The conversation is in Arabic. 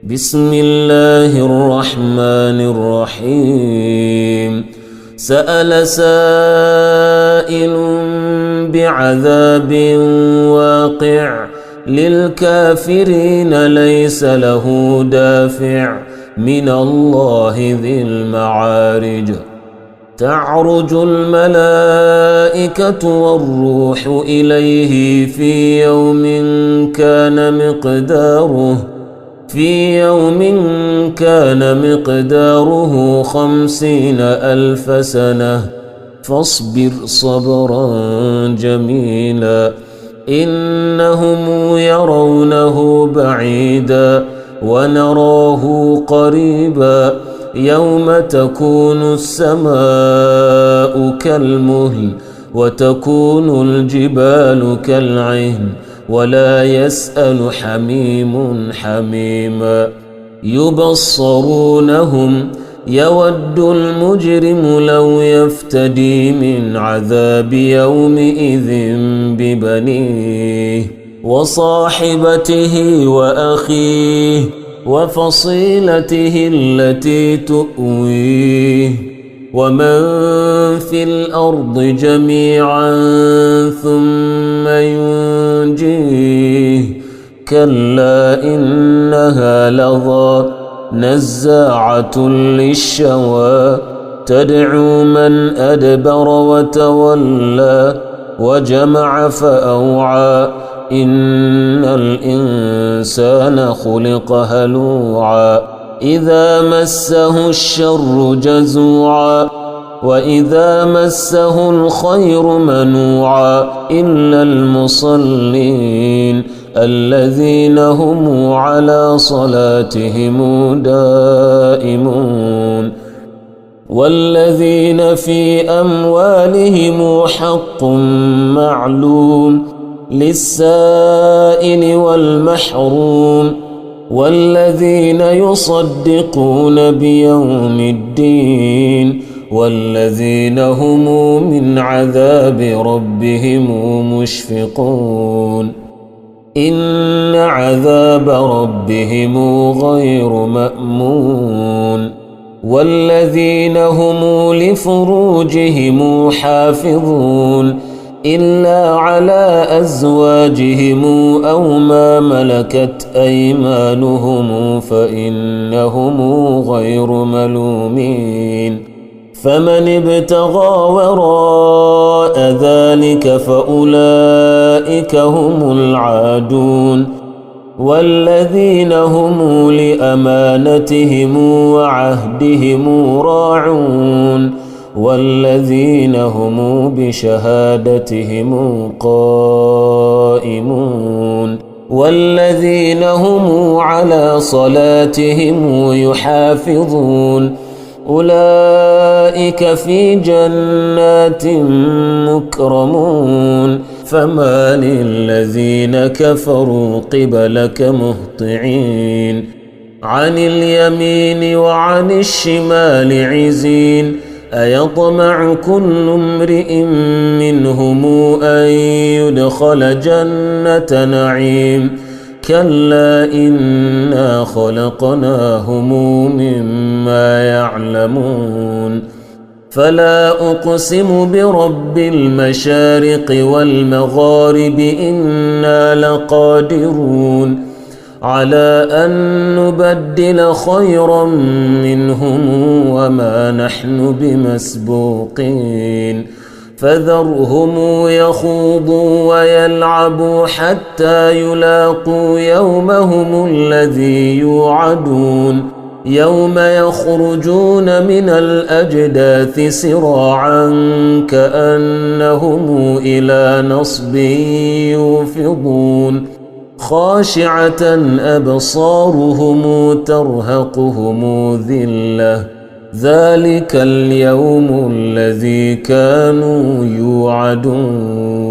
بسم الله الرحمن الرحيم سأل سائل بعذاب واقع للكافرين ليس له دافع من الله ذي المعارج تعرج الملائكة والروح إليه في يوم كان مقداره 50,000 سنة فاصبر صبرا جميلا إنهم يرونه بعيدا ونراه قريبا يوم تكون السماء كالمهل وتكون الجبال كالعهن ولا يسأل حميم حميما يبصرونهم يود المجرم لو يفتدي من عذاب يومئذ ببنيه وصاحبته وأخيه وفصيلته التي تؤويه ومن في الأرض جميعا ثم ينجيه كلا إنها لظى نزاعة للشوى تدعو من أدبر وتولى وجمع فأوعى إن الإنسان خلق هلوعا إذا مسه الشر جزوعا وإذا مسه الخير منوعا إلا المصلين الذين هم على صلاتهم دائمون والذين في أموالهم حق معلوم للسائل والمحروم والذين يصدقون بيوم الدين والذين هم من عذاب ربهم مشفقون إن عذاب ربهم غير مأمون والذين هم لفروجهم حافظون إلا على أزواجهم أو ما ملكت أيمانهم فإنهم غير ملومين فمن ابتغى وراء ذلك فأولئك هم العادون والذين هم لأمانتهم وعهدهم راعون والذين هم بشهادتهم قائمون والذين هم على صلاتهم يحافظون أولئك في جنات مكرمون فما للذين كفروا قبلك مهطعين عن اليمين وعن الشمال عزين أيطمع كل امرئ منهم أن يدخل جنة نعيم كلا إنا خلقناهم مما يعلمون فلا أقسم برب المشارق والمغارب إنا لقادرون على أن نبدل خيرا منهم وما نحن بمسبوقين فذرهم يخوضوا ويلعبوا حتى يلاقوا يومهم الذي يوعدون يوم يخرجون من الأجداث سراعا كأنهم إلى نصب يوفضون خاشعة أبصارهم ترهقهم ذلة ذلك اليوم الذي كانوا يوعدون